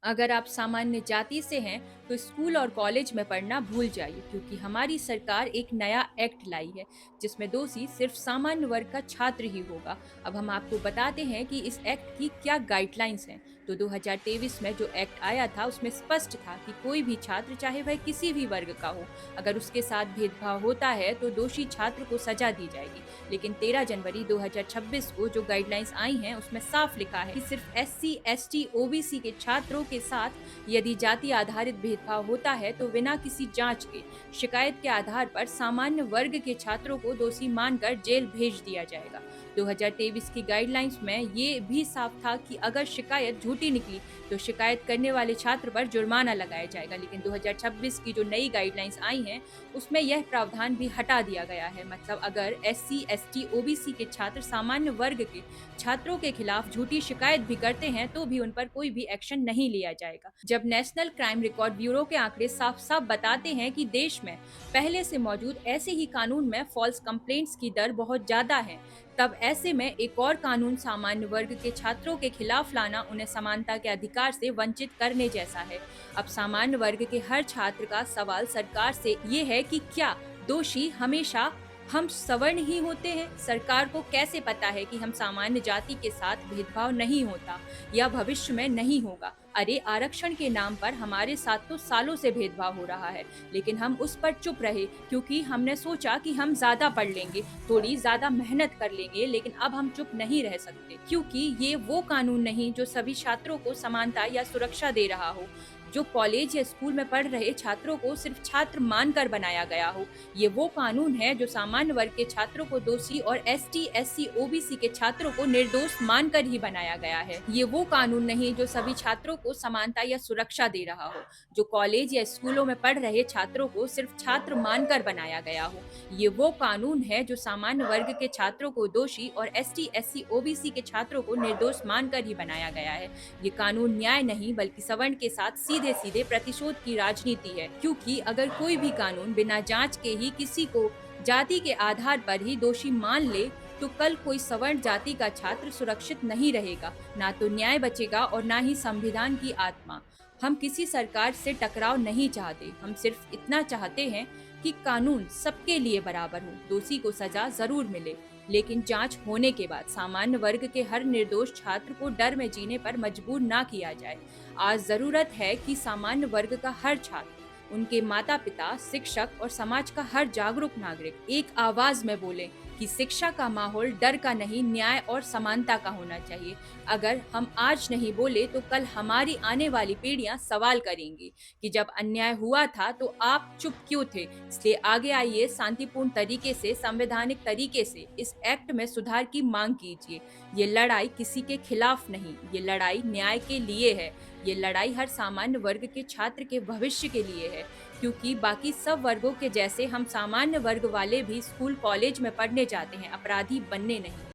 अगर आप सामान्य जाति से हैं तो स्कूल और कॉलेज में पढ़ना भूल जाइए, क्योंकि हमारी सरकार एक नया एक्ट लाई है जिसमें दोषी सिर्फ सामान्य वर्ग का छात्र ही होगा। अब हम आपको बताते हैं कि इस एक्ट की क्या गाइडलाइंस हैं। तो 2023 में जो एक्ट आया था उसमें स्पष्ट था कि कोई भी छात्र, चाहे वह किसी भी वर्ग का हो, अगर उसके साथ भेदभाव होता है तो दोषी छात्र को सजा दी जाएगी। लेकिन 13 जनवरी 2026 को जो गाइडलाइंस आई हैं उसमें साफ लिखा है कि सिर्फ एससी, एसटी, ओबीसी के छात्रों के साथ यदि जाति आधारित भेदभाव होता है तो बिना किसी जांच के शिकायत के आधार पर सामान्य वर्ग के छात्रों को दोषी मानकर जेल भेज दिया जाएगा। 2023 की गाइडलाइंस में ये भी साफ था कि अगर शिकायत झूठी निकली तो शिकायत करने वाले छात्र पर जुर्माना लगाया जाएगा। लेकिन 2026 की जो नई गाइडलाइंस आई हैं उसमें यह प्रावधान भी हटा दिया गया है। मतलब अगर एससी, एसटी, ओबीसी के छात्र सामान्य वर्ग के छात्रों के खिलाफ झूठी शिकायत भी करते हैं तो भी उन पर कोई भी एक्शन नहीं लिया जाएगा। जब नेशनल क्राइम रिकॉर्ड ब्यूरो के आंकड़े साफ साफ बताते हैं कि देश में पहले से मौजूद ऐसे ही कानून में फॉल्स कंप्लेंट्स की दर बहुत ज्यादा है, तब ऐसे में एक और कानून सामान्य वर्ग के छात्रों के खिलाफ लाना उन्हें समानता के अधिकार से वंचित करने जैसा है। अब सामान्य वर्ग के हर छात्र का सवाल सरकार से ये है कि क्या दोषी हमेशा हम सवर्ण ही होते हैं? सरकार को कैसे पता है कि हम सामान्य जाति के साथ भेदभाव नहीं होता या भविष्य में नहीं होगा? अरे, आरक्षण के नाम पर हमारे साथ तो सालों से भेदभाव हो रहा है, लेकिन हम उस पर चुप रहे क्योंकि हमने सोचा कि हम ज्यादा पढ़ लेंगे, थोड़ी ज्यादा मेहनत कर लेंगे। लेकिन अब हम चुप नहीं रह सकते, क्योंकि ये वो कानून नहीं जो सभी छात्रों को समानता या सुरक्षा दे रहा हो, जो कॉलेज या स्कूल में पढ़ रहे छात्रों को सिर्फ छात्र मानकर बनाया गया हो। ये वो कानून है जो सामान्य वर्ग के छात्रों को दोषी और एसटी, एससी, ओबीसी के छात्रों को निर्दोष मानकर ही बनाया गया है। ये वो कानून नहीं जो सभी छात्रों को समानता या सुरक्षा दे रहा हो, जो कॉलेज या स्कूलों में पढ़ रहे छात्रों को सिर्फ छात्र मानकर बनाया गया हो। ये वो कानून है जो सामान्य वर्ग के छात्रों को दोषी और एसटी, एससी, ओबीसी के छात्रों को निर्दोष मानकर ही बनाया गया है। ये कानून न्याय नहीं बल्कि सवर्ण के साथ सीधे सीधे प्रतिशोध की राजनीति है, क्योंकि अगर कोई भी कानून बिना जांच के ही किसी को जाति के आधार पर ही दोषी मान ले तो कल कोई सवर्ण जाति का छात्र सुरक्षित नहीं रहेगा, ना तो न्याय बचेगा और ना ही संविधान की आत्मा। हम किसी सरकार से टकराव नहीं चाहते, हम सिर्फ इतना चाहते हैं कि कानून सबके लिए बराबर हो, दोषी को सजा जरूर मिले, लेकिन जांच होने के बाद सामान्य वर्ग के हर निर्दोष छात्र को डर में जीने पर मजबूर ना किया जाए। आज जरूरत है कि सामान्य वर्ग का हर छात्र, उनके माता पिता, शिक्षक और समाज का हर जागरूक नागरिक एक आवाज में बोले कि शिक्षा का माहौल डर का नहीं, न्याय और समानता का होना चाहिए। अगर हम आज नहीं बोले तो कल हमारी आने वाली पीढ़ियां सवाल करेंगी कि जब अन्याय हुआ था तो आप चुप क्यों थे। इसलिए आगे आइए, शांतिपूर्ण तरीके से, संवैधानिक तरीके से इस एक्ट में सुधार की मांग कीजिए। ये लड़ाई किसी के खिलाफ नहीं, ये लड़ाई न्याय के लिए है। ये लड़ाई हर सामान्य वर्ग के छात्र के भविष्य के लिए है, क्योंकि बाकी सब वर्गों के जैसे हम सामान्य वर्ग वाले भी स्कूल कॉलेज में पढ़ने जाते हैं, अपराधी बनने नहीं।